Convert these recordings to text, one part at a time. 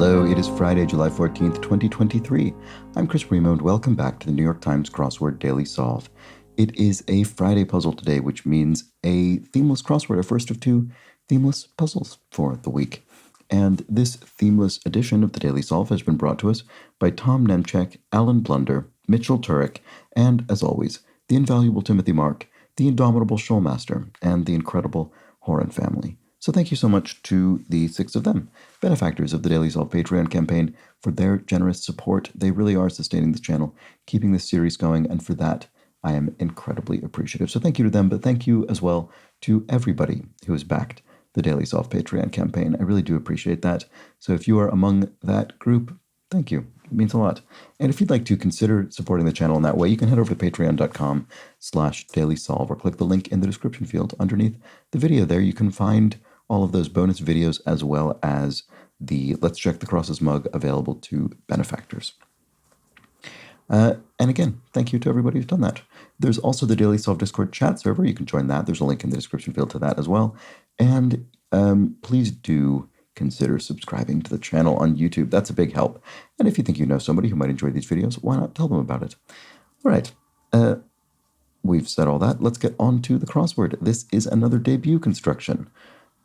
Hello, it is Friday, July 14th, 2023. I'm Chris Primo, and welcome back to the New York Times Crossword Daily Solve. It is a Friday puzzle today, which means a themeless crossword, our first of two themeless puzzles for the week. And this themeless edition of the Daily Solve has been brought to us by Tom Nemchek, Alan Blunder, Mitchell Turek, and, as always, the invaluable Timothy Mark, the indomitable Shoalmaster, and the incredible Horan family. So thank you so much to the six of them, benefactors of the Daily Solve Patreon campaign, for their generous support. They really are sustaining this channel, keeping this series going, and for that, I am incredibly appreciative. So thank you to them, but thank you as well to everybody who has backed the Daily Solve Patreon campaign. I really do appreciate that. So if you are among that group, thank you. It means a lot. And if you'd like to consider supporting the channel in that way, you can head over to patreon.com/dailysolve or click the link in the description field underneath the video there. You can find all of those bonus videos as well as the Let's Check the Crosses mug available to benefactors. And again, thank you to everybody who's done that. There's also the Daily Solve Discord chat server. You can join that. There's a link in the description field to that as well. And please do consider subscribing to the channel on YouTube. That's a big help. And if you think you know somebody who might enjoy these videos, why not tell them about it? All right. We've said all that. Let's get on to the crossword. This is another debut construction.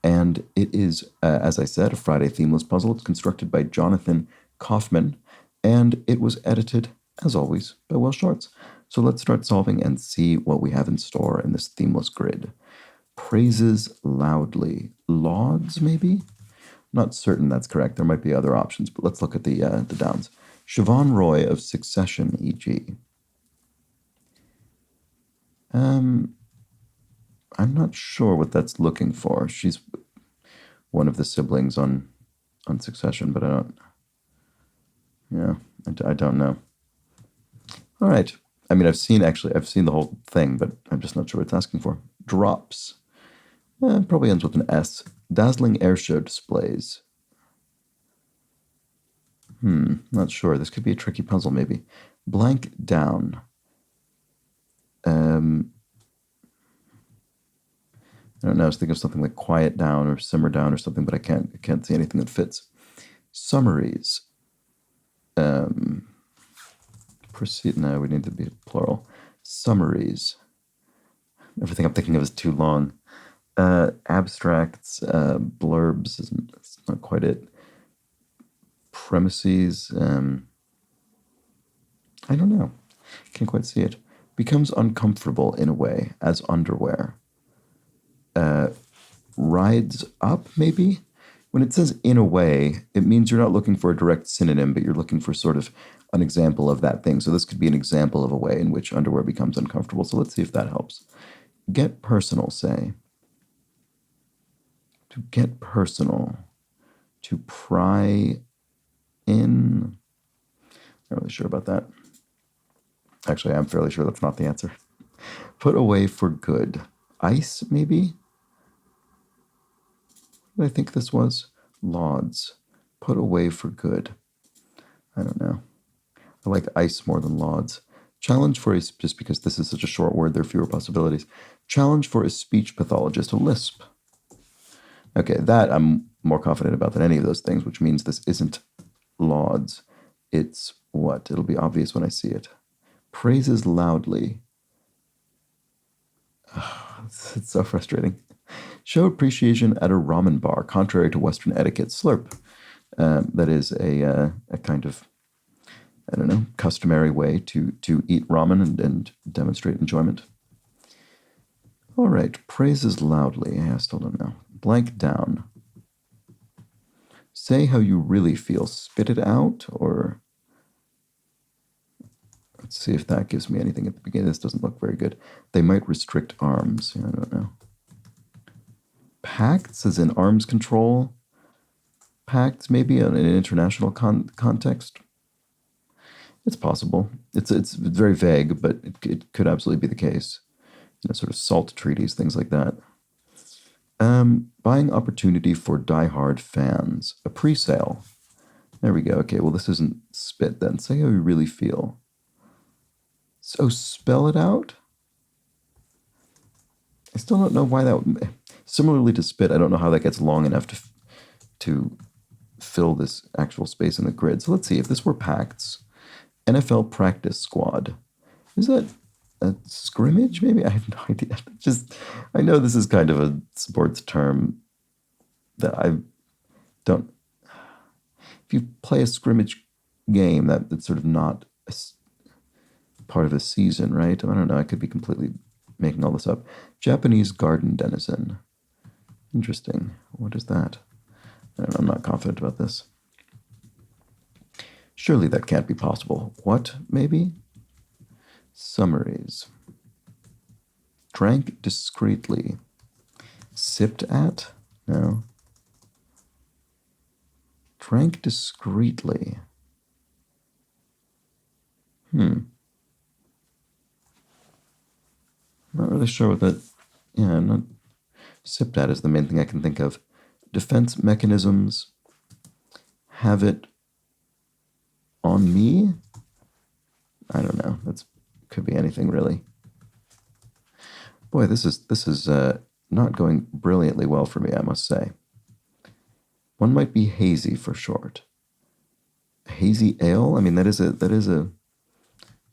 And it is, as I said, a Friday themeless puzzle. It's constructed by Jonathan Kaufman, and it was edited, as always, by Will Shorts. So let's start solving and see what we have in store in this themeless grid. Praises loudly. Lauds, maybe? Not certain that's correct. There might be other options, but let's look at the downs. Siobhan Roy of Succession, e.g. I'm not sure what that's looking for. She's one of the siblings on Succession, but I don't know. All right. I mean, I've seen the whole thing, but I'm just not sure what it's asking for. Drops. Probably ends with an S. Dazzling airshow displays. Not sure. This could be a tricky puzzle, maybe. Blank down. I don't know. I was thinking of something like quiet down or simmer down or something, but I can't see anything that fits. Summaries. Proceed. No, we need to be plural. Summaries. Everything I'm thinking of is too long. Abstracts. Blurbs. That's not quite it. Premises. I don't know. Can't quite see it. Becomes uncomfortable in a way, as underwear. Rides up, maybe? When it says in a way, it means you're not looking for a direct synonym, but you're looking for sort of an example of that thing. So this could be an example of a way in which underwear becomes uncomfortable. So let's see if that helps. Get personal, say. To get personal. To pry in. Not really sure about that. Actually, I'm fairly sure that's not the answer. Put away for good. Ice, maybe? What did I think this was? Lauds. Put away for good. I don't know. I like ice more than lauds. Challenge for a, just because this is such a short word, there are fewer possibilities. Challenge for a speech pathologist, a lisp. Okay, that I'm more confident about than any of those things, which means this isn't lauds. It's what? It'll be obvious when I see it. Praises loudly. Oh, it's so frustrating. Show appreciation at a ramen bar, contrary to Western etiquette. Slurp. That is a kind of, I don't know, customary way to eat ramen and demonstrate enjoyment. All right, praises loudly. I still don't know. Blank down. Say how you really feel. Spit it out, or let's see if that gives me anything at the beginning. This doesn't look very good. They might restrict arms. I don't know. Pacts, as in arms control. Pacts, maybe in an international context. It's possible. It's very vague, but it could absolutely be the case. You know, sort of SALT treaties, things like that. Buying opportunity for diehard fans. A pre-sale. There we go. Okay, well, this isn't spit then. Say how you really feel. So spell it out? I still don't know why that would... Similarly to spit, I don't know how that gets long enough to fill this actual space in the grid. So let's see, if this were Pacts, NFL practice squad, is that a scrimmage maybe? I have no idea. I know this is kind of a sports term that I don't, if you play a scrimmage game, that's sort of not part of a season, right? I don't know, I could be completely making all this up. Japanese garden denizen. Interesting. What is that? I'm not confident about this. Surely that can't be possible. What, maybe? Summaries. Drank discreetly. Sipped at? No. Drank discreetly. Not really sure what that... Yeah, I'm not... Sipped at is the main thing I can think of. Defense mechanisms. Have it on me? I don't know. That could be anything, really. Boy, this is not going brilliantly well for me, I must say. One might be hazy for short. Hazy ale? I mean, that is a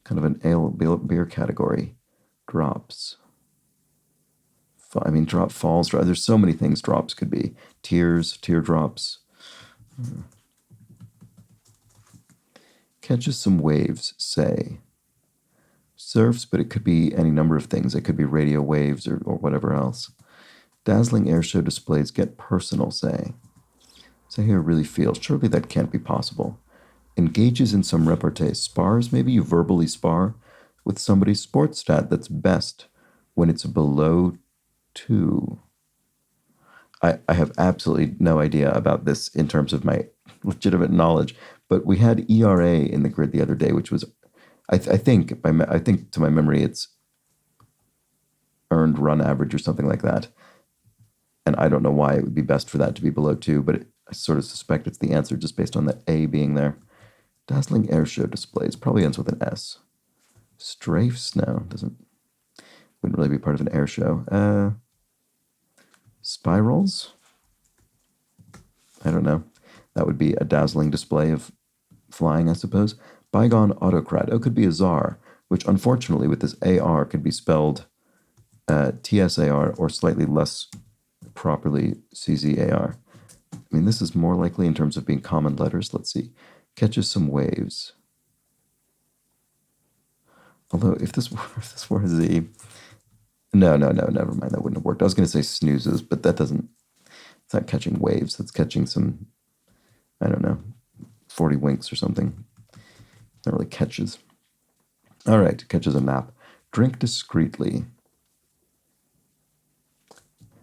kind of an ale beer category. Drops. I mean, drop falls. There's so many things drops could be. Tears, teardrops. Catches some waves, say. Surfs, but it could be any number of things. It could be radio waves or whatever else. Dazzling airshow displays get personal, say. Say here really feels. Surely that can't be possible. Engages in some repartee. Spars, maybe you verbally spar with somebody's sports stat that's best when it's below 2. I have absolutely no idea about this in terms of my legitimate knowledge, but we had ERA in the grid the other day, which was, I think to my memory, it's earned run average or something like that. And I don't know why it would be best for that to be below 2, but I sort of suspect it's the answer just based on the A being there. Dazzling airshow displays probably ends with an S. Strafes? No, wouldn't really be part of an air show. Spirals? I don't know. That would be a dazzling display of flying, I suppose. Bygone autocrat. Oh, could be a czar, which unfortunately with this AR could be spelled TSAR or slightly less properly CZAR. I mean, this is more likely in terms of being common letters. Let's see. Catches some waves. Although if this were Z, no, never mind. That wouldn't have worked. I was going to say snoozes, but that doesn't. It's not catching waves. That's catching some, I don't know, 40 winks or something. Not really catches. All right, catches a nap. Drink discreetly.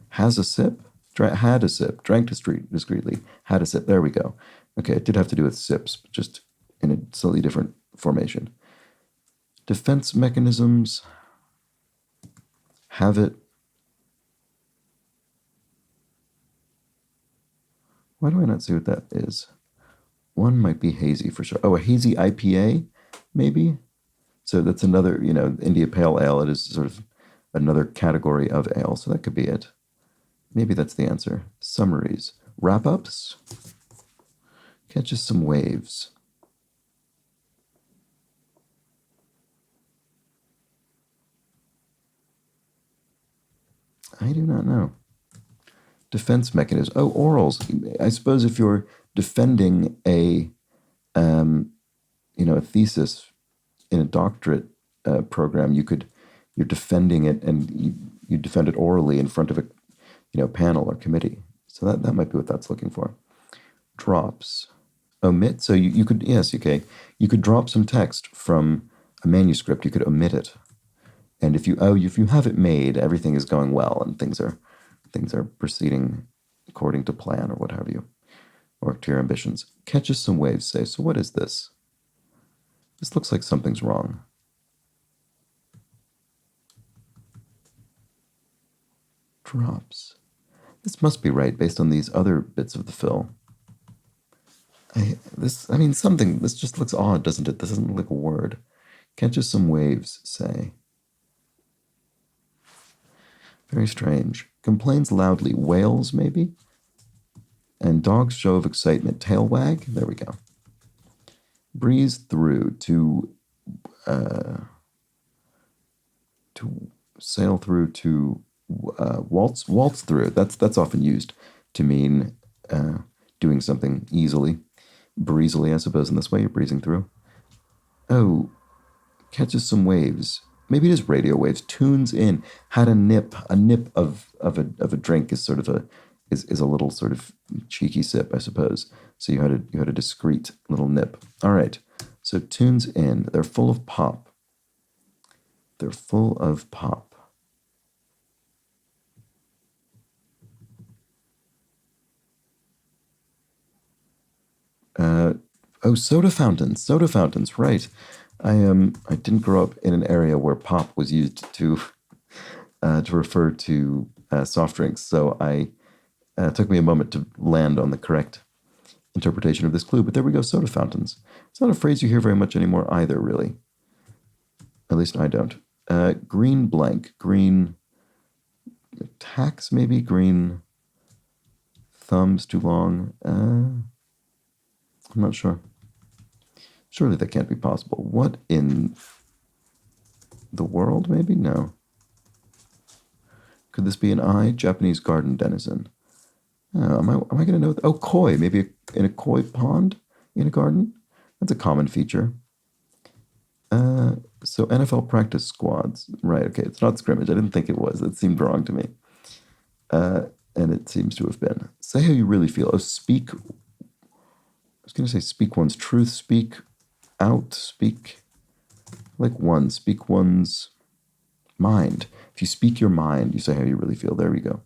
Has a sip. Had a sip. Drank discreetly. Had a sip. There we go. Okay, it did have to do with sips, but just in a slightly different formation. Defense mechanisms. Have it. Why do I not see what that is? One might be hazy for sure. Oh, a hazy IPA, maybe? So that's another, India Pale Ale. It is sort of another category of ale, so that could be it. Maybe that's the answer. Summaries. Wrap-ups. Catches some waves. I do not know. Defense mechanism. Oh, orals. I suppose if you're defending a thesis in a doctorate program, you're defending it and you defend it orally in front of a panel or committee. So that might be what that's looking for. Drops. Omit. So you could, yes, okay. You could drop some text from a manuscript. You could omit it. And if you have it made, everything is going well and things are proceeding according to plan or what have you, or to your ambitions. Catches some waves, say. So what is this? This looks like something's wrong. Drops. This must be right based on these other bits of the fill. This just looks odd, doesn't it? This doesn't look like a word. Catches some waves, say. Very strange. Complains loudly. Wails, maybe? And dog's show of excitement. Tail wag. There we go. Breeze through to sail through to waltz through. That's often used to mean doing something easily, breezily, I suppose. In this way, you're breezing through. Oh, catches some waves. Maybe it is radio waves. Tunes in. Had a nip. A nip of a drink is sort of a little sort of cheeky sip, I suppose. So you had a discreet little nip. All right. So tunes in. They're full of pop. They're full of pop. Soda fountains. Soda fountains. Right. I didn't grow up in an area where pop was used to refer to soft drinks, so it took me a moment to land on the correct interpretation of this clue. But there we go. Soda fountains. It's not a phrase you hear very much anymore either, really. At least I don't. Green blank. Green tacks, maybe? Green thumbs too long. I'm not sure. Surely that can't be possible. What in the world, maybe? No. Could this be an I? Japanese garden denizen. Am I going to know? Oh, koi. Maybe in a koi pond in a garden? That's a common feature. So NFL practice squads. Right, okay. It's not scrimmage. I didn't think it was. It seemed wrong to me. And it seems to have been. Say how you really feel. Oh, speak. I was going to say speak one's truth. Speak out. Speak like one. Speak one's mind. If you speak your mind, you say how you really feel. There we go.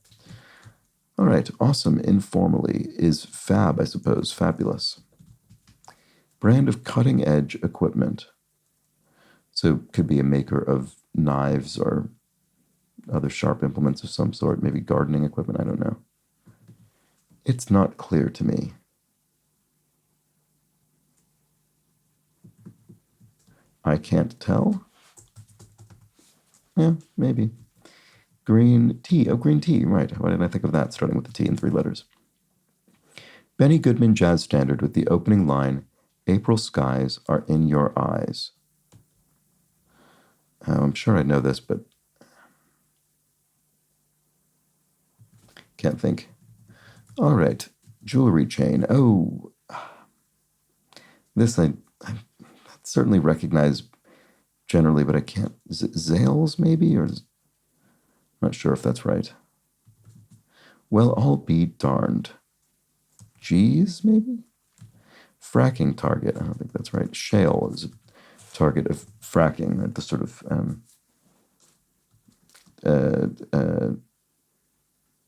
All right. Awesome. Informally is fab, I suppose. Fabulous. Brand of cutting edge equipment. So could be a maker of knives or other sharp implements of some sort, maybe gardening equipment, I don't know. It's not clear to me. I can't tell. Yeah, maybe. Green tea. Oh, green tea, right. Why didn't I think of that, starting with the T in 3 letters? Benny Goodman Jazz Standard with the opening line, April skies are in your eyes. I'm sure I know this, but can't think. All right, jewelry chain. Oh, this I certainly recognize generally, but I can't. Is it Zales maybe, or I'm not sure if that's right. Well, I'll be darned. G's maybe. Fracking target. I don't think that's right. Shale is a target of fracking, the sort of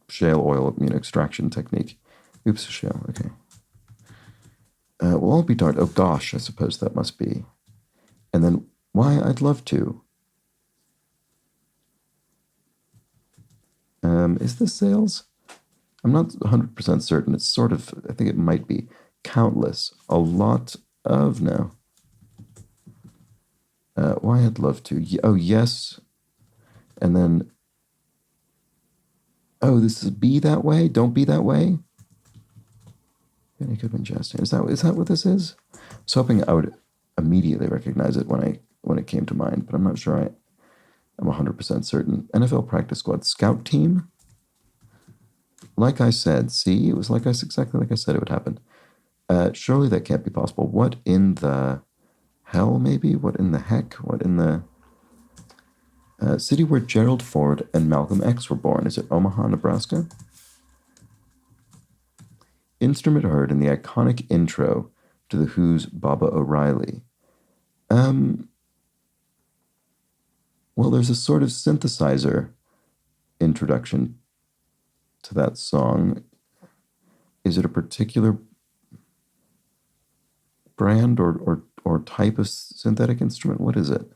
shale oil extraction technique. Oops, shale. Okay. Well, I'll be darned. Oh gosh, I suppose that must be. And then why? I'd love to. Is this sales? I'm not 100% certain. It's sort of. I think it might be. Countless. A lot of no. Why I'd love to. Oh, yes. And then, oh, this is be that way? Don't be that way? Benny Goodman Jazz Standard. Is that what this is? I was hoping I would immediately recognize it when it came to mind, but I'm not sure I'm 100% certain. NFL practice squad. Scout team? Like I said, see? It was exactly like I said it would happen. Surely that can't be possible. What in the hell, maybe? What in the heck? What in the city where Gerald Ford and Malcolm X were born? Is it Omaha, Nebraska? Instrument heard in the iconic intro to The Who's Baba O'Reilly. Well, there's a sort of synthesizer introduction to that song. Is it a particular brand or type of synthetic instrument? What is it?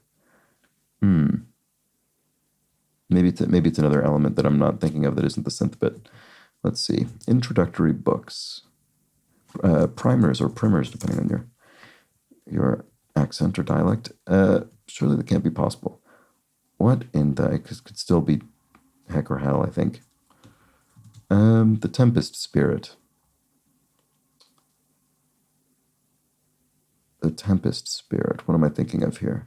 Maybe it's another element that I'm not thinking of that isn't the synth bit. Let's see. Introductory books, primers or primers, depending on your accent or dialect. Surely that can't be possible. What in the could still be heck or hell? I think. The Tempest Spirit. the Tempest Spirit. What am I thinking of here?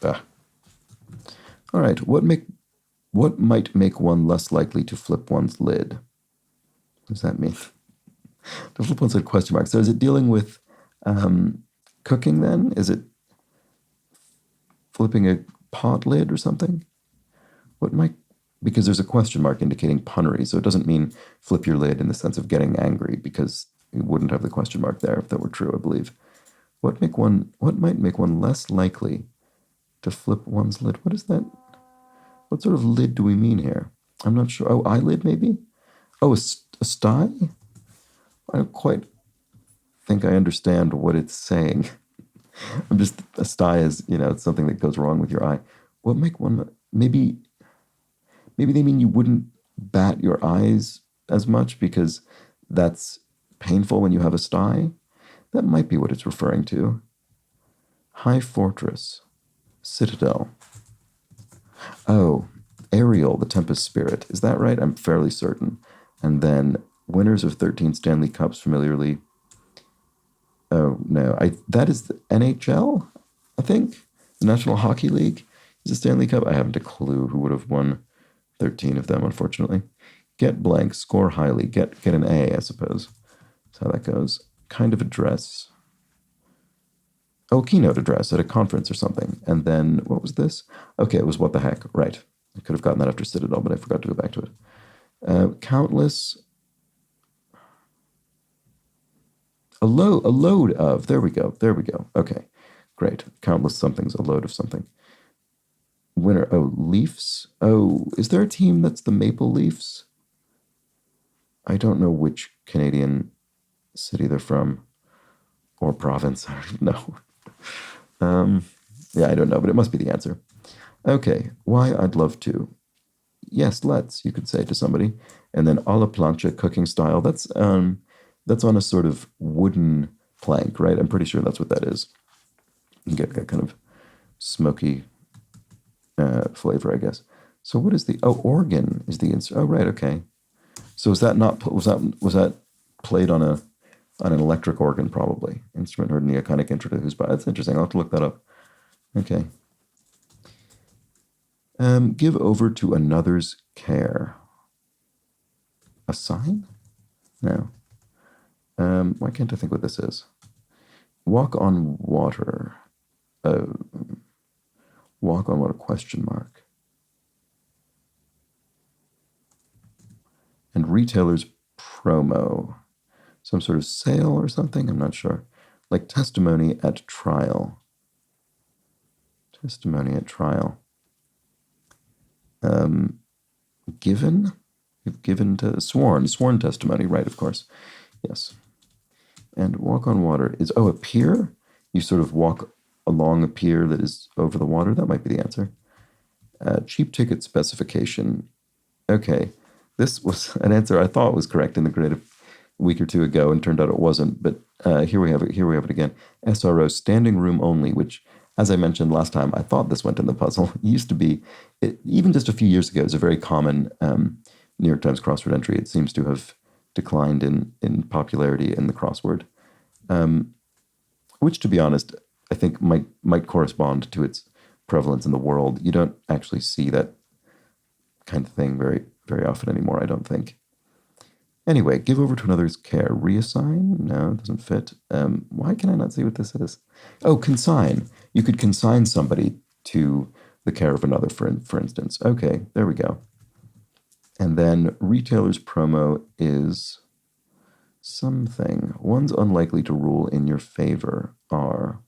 Ah. All right. What might make one less likely to flip one's lid? What does that mean? To flip one's lid, question mark. So is it dealing with cooking then? Is it flipping a pot lid or something? What might, because there's a question mark indicating punnery, so it doesn't mean flip your lid in the sense of getting angry, because you wouldn't have the question mark there if that were true, I believe. What might make one less likely to flip one's lid? What is that? What sort of lid do we mean here? I'm not sure. Oh, eyelid maybe? Oh, a sty? I don't quite think I understand what it's saying. I'm just, a sty is, it's something that goes wrong with your eye. What make one, maybe they mean you wouldn't bat your eyes as much because that's painful when you have a sty? That might be what it's referring to. High fortress. Citadel. Oh, Ariel, the Tempest Spirit. Is that right? I'm fairly certain. And then winners of 13 Stanley Cups familiarly. Oh, no. That is the NHL, I think? The National Hockey League is a Stanley Cup. I haven't a clue who would have won 13 of them, unfortunately. Get blank, score highly, get an A, I suppose. That's how that goes. Kind of address. Oh, keynote address at a conference or something. And then, what was this? Okay, it was what the heck. Right. I could have gotten that after Citadel, but I forgot to go back to it. Countless. A load of. There we go. Okay, great. Countless something's a load of something. Winner. Oh, Leafs. Oh, is there a team that's the Maple Leafs? I don't know which Canadian city they're from or province. I don't know. Yeah, I don't know, but it must be the answer. Okay, why I'd love to. Yes, let's, you could say to somebody. And then a la plancha cooking style. That's on a sort of wooden plank, right? I'm pretty sure that's what that is. You get that kind of smoky flavor, I guess. So what is the, organ is the insert. Oh, right, okay. So was that played on an electric organ, probably? Instrument heard in the iconic intro to Who's By. That's interesting. I'll have to look that up. Okay. Give over to another's care. A sign? No. Why can't I think what this is? Walk on water. Walk on what, a question mark. And retailer's promo. Some sort of sale or something? I'm not sure. Like testimony at trial. Testimony at trial. Given? Given to sworn testimony, right, of course. Yes. And walk on water is, a pier? You sort of walk along a pier that is over the water? That might be the answer. Cheap ticket specification. Okay. This was an answer I thought was correct in the grid a week or two ago, and turned out it wasn't. But here we have it again. SRO, standing room only, which, as I mentioned last time, I thought this went in the puzzle. It used to be, even just a few years ago, it was a very common New York Times crossword entry. It seems to have declined in popularity in the crossword, which, to be honest, I think might correspond to its prevalence in the world. You don't actually see that kind of thing very, very often anymore, I don't think. Anyway, give over to another's care. Reassign? No, it doesn't fit. Why can I not see what this is? Oh, consign. You could consign somebody to the care of another, for instance. Okay, there we go. And then retailer's promo is something. Ones unlikely to rule in your favor are...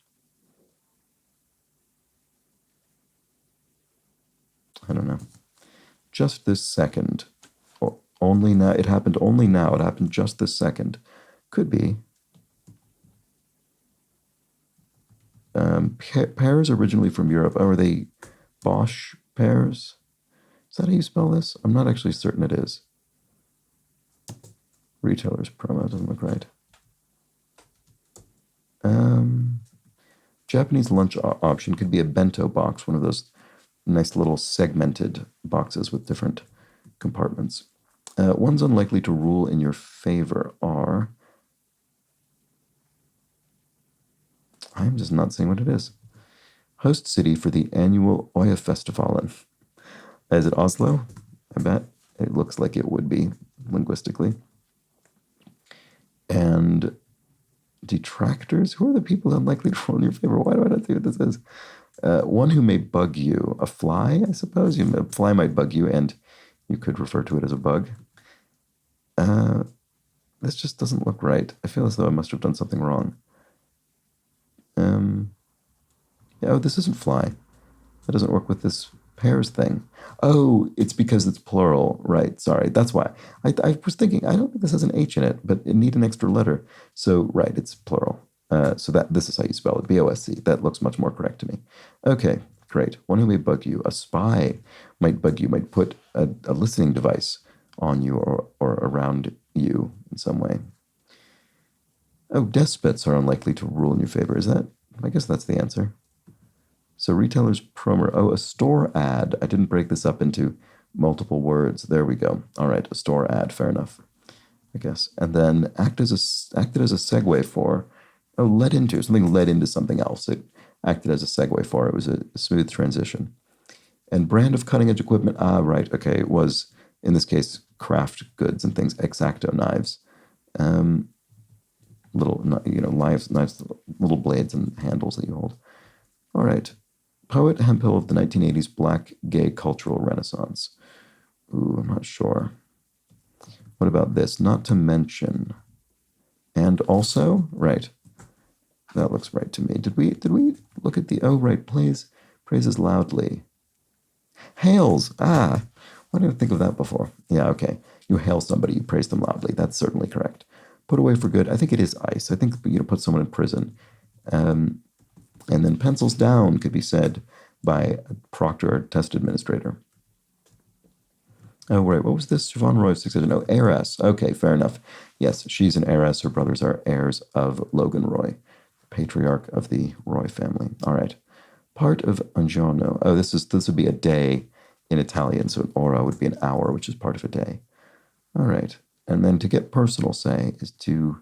I don't know. Just this second. Only now. It happened only now. It happened just this second. Could be. Pears originally from Europe. Oh, are they Bosch pears? Is that how you spell this? I'm not actually certain it is. Retailer's promo doesn't look right. Japanese lunch option could be a bento box, one of those nice little segmented boxes with different compartments. Ones unlikely to rule in your favor are... I'm just not seeing what it is. Host city for the annual Øyafestivalen. Is it Oslo? I bet. It looks like it would be, linguistically. And detractors? Who are the people unlikely to rule in your favor? Why do I not see what this is? One who may bug you. A fly, I suppose? A fly might bug you, and you could refer to it as a bug. This just doesn't look right. I feel as though I must have done something wrong. Oh, this isn't fly. That doesn't work with this pairs thing. Oh, it's because it's plural. Right, sorry. That's why. I was thinking, I don't think this has an H in it, but it needs an extra letter. So, right, it's plural. So this is how you spell it, B-O-S-C. That looks much more correct to me. Okay, great. One who may bug you. A spy might bug you, might put a listening device on you or around you in some way. Oh, despots are unlikely to rule in your favor. Is that? I guess that's the answer. So retailers promo. Oh, a store ad. I didn't break this up into multiple words. There we go. All right, a store ad. Fair enough, I guess. And then acted as a segue for. Oh, led into. Something led into something else. It acted as a segue for. It was a smooth transition. And brand of cutting edge equipment. Ah, right. Okay, it was in this case craft goods and things. X-Acto knives. Little, knives, little blades and handles that you hold. All right. Poet Hemphill of the 1980s Black Gay Cultural Renaissance. Ooh, I'm not sure. What about this? Not to mention. And also, right. That looks right to me. Did we look at the, oh, right, praises loudly. Hails. Ah, why didn't I think of that before? Yeah, okay. You hail somebody, you praise them loudly. That's certainly correct. Put away for good. I think it is ice. I think, put someone in prison. And then pencils down could be said by a proctor or test administrator. Oh, right. What was this? Siorna Roy of 600. No, heiress. Okay, fair enough. Yes, she's an heiress. Her brothers are heirs of Logan Roy, patriarch of the Roy family. All right. Part of un giorno. Oh, this would be a day in Italian. So an ora would be an hour, which is part of a day. All right. And then to get personal, say, is to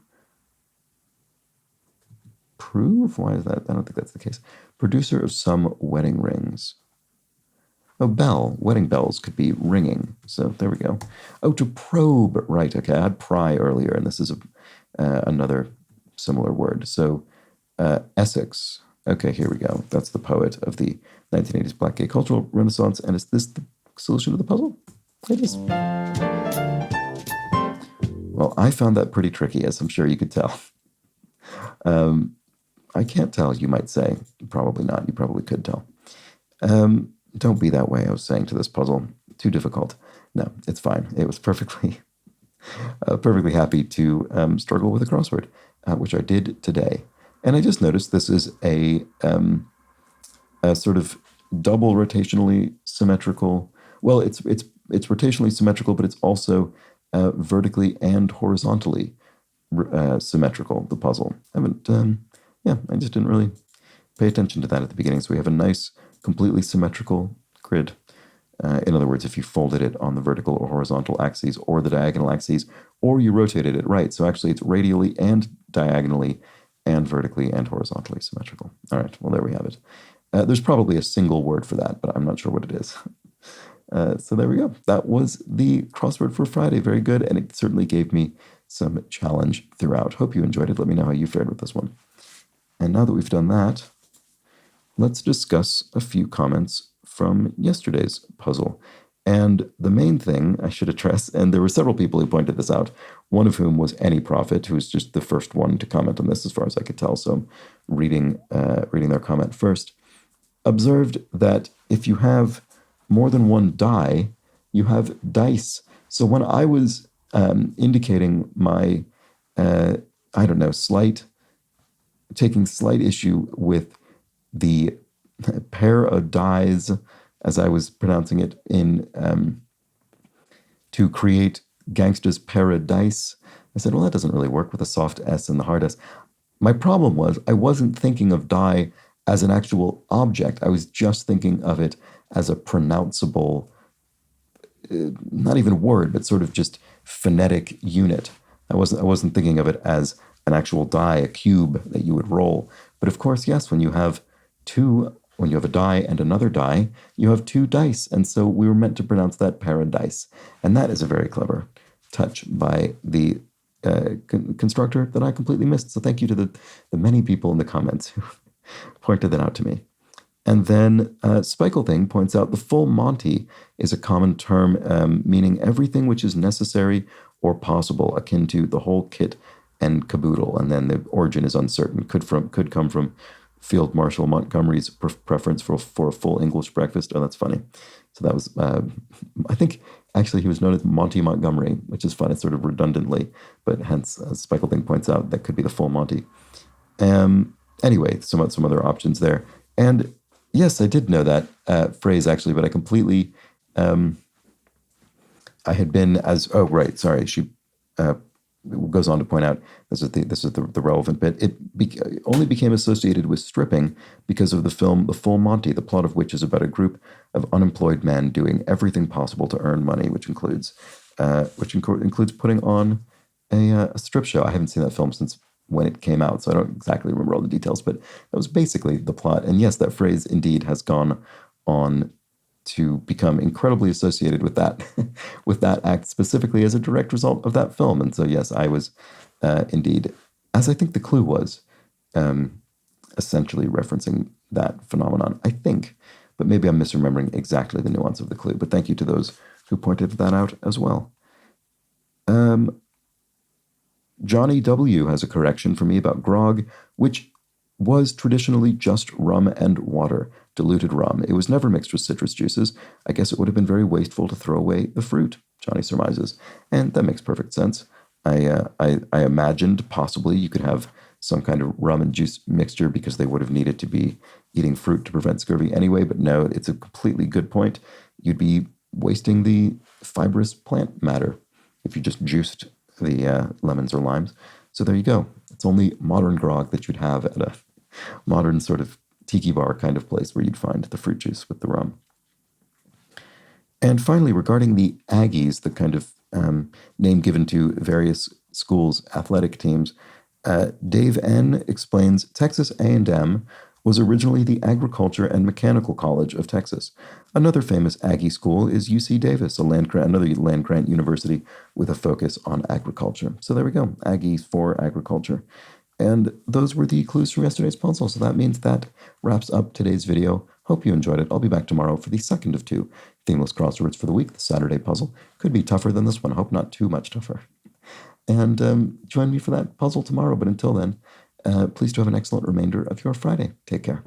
prove? Why is that? I don't think that's the case. Producer of some wedding rings. Oh, bell. Wedding bells could be ringing. So there we go. Oh, to probe. Right. Okay. I had pry earlier, and this is another similar word. So Essex. Okay, here we go. That's the poet of the 1980s Black Gay Cultural Renaissance. And is this the solution to the puzzle? It is. Well, I found that pretty tricky, as I'm sure you could tell. I can't tell, you might say. Probably not. You probably could tell. Don't be that way, I was saying to this puzzle. Too difficult. No, it's fine. It was perfectly happy to struggle with a crossword, which I did today. And I just noticed this is a sort of double rotationally symmetrical. Well, it's rotationally symmetrical, but it's also vertically and horizontally symmetrical, the puzzle. I just didn't really pay attention to that at the beginning. So we have a nice, completely symmetrical grid. In other words, if you folded it on the vertical or horizontal axes or the diagonal axes, or you rotated it right. So actually it's radially and diagonally and vertically and horizontally symmetrical. All right, well, there we have it. There's probably a single word for that, but I'm not sure what it is. So there we go. That was the crossword for Friday. Very good, and it certainly gave me some challenge throughout. Hope you enjoyed it. Let me know how you fared with this one. And now that we've done that, let's discuss a few comments from yesterday's puzzle. And the main thing I should address, and there were several people who pointed this out, one of whom was Any Prophet, who was just the first one to comment on this as far as I could tell, so I'm reading their comment first, observed that if you have more than one die, you have dice. So when I was indicating my, taking slight issue with the pair of dies, as I was pronouncing it, in to create Gangsta's Paradise, I said, well, that doesn't really work with a soft S and the hard S. My problem was I wasn't thinking of die as an actual object. I was just thinking of it as a pronounceable not even word, but sort of just phonetic unit. I wasn't thinking of it as an actual die, a cube that you would roll. But of course, yes, when you have a die and another die, you have two dice. And so we were meant to pronounce that paradise. And that is a very clever touch by the constructor that I completely missed. So thank you to the many people in the comments who pointed that out to me. And then Spikel Thing points out the full Monty is a common term meaning everything which is necessary or possible, akin to the whole kit and caboodle. And then the origin is uncertain. Could come from Field Marshal Montgomery's preference for a full English breakfast. Oh, that's funny. So that was, I think, actually he was known as Monty Montgomery, which is fun. It's sort of redundantly, but hence, as Spikel Thing points out, that could be the full Monty. Anyway, some other options there. And yes, I did know that phrase actually, but I completely, I had been as, oh, right, sorry, she goes on to point out, this is the relevant bit, it only became associated with stripping because of the film The Full Monty, the plot of which is about a group of unemployed men doing everything possible to earn money, which includes putting on a strip show. I haven't seen that film since when it came out, so I don't exactly remember all the details, but that was basically the plot. And yes, that phrase indeed has gone on to become incredibly associated with that with that act specifically as a direct result of that film. And so yes, I was indeed, as I think the clue was, essentially referencing that phenomenon, I think, but maybe I'm misremembering exactly the nuance of the clue. But thank you to those who pointed that out as well. Johnny W. has a correction for me about grog, which was traditionally just rum and water, diluted rum. It was never mixed with citrus juices. I guess it would have been very wasteful to throw away the fruit, Johnny surmises. And that makes perfect sense. I imagined possibly you could have some kind of rum and juice mixture because they would have needed to be eating fruit to prevent scurvy anyway, but no, it's a completely good point. You'd be wasting the fibrous plant matter if you just juiced the lemons or limes. So there you go. It's only modern grog that you'd have at a modern sort of tiki bar kind of place where you'd find the fruit juice with the rum. And finally, regarding the Aggies, the kind of name given to various schools' athletic teams, Dave N. explains Texas A&M was originally the Agriculture and Mechanical College of Texas. Another famous Aggie school is UC Davis, another land-grant university with a focus on agriculture. So there we go, Aggies for agriculture. And those were the clues from yesterday's puzzle. So that means that wraps up today's video. Hope you enjoyed it. I'll be back tomorrow for the second of two themeless crosswords for the week, the Saturday puzzle. Could be tougher than this one. Hope not too much tougher. And join me for that puzzle tomorrow. But until then, please do have an excellent remainder of your Friday. Take care.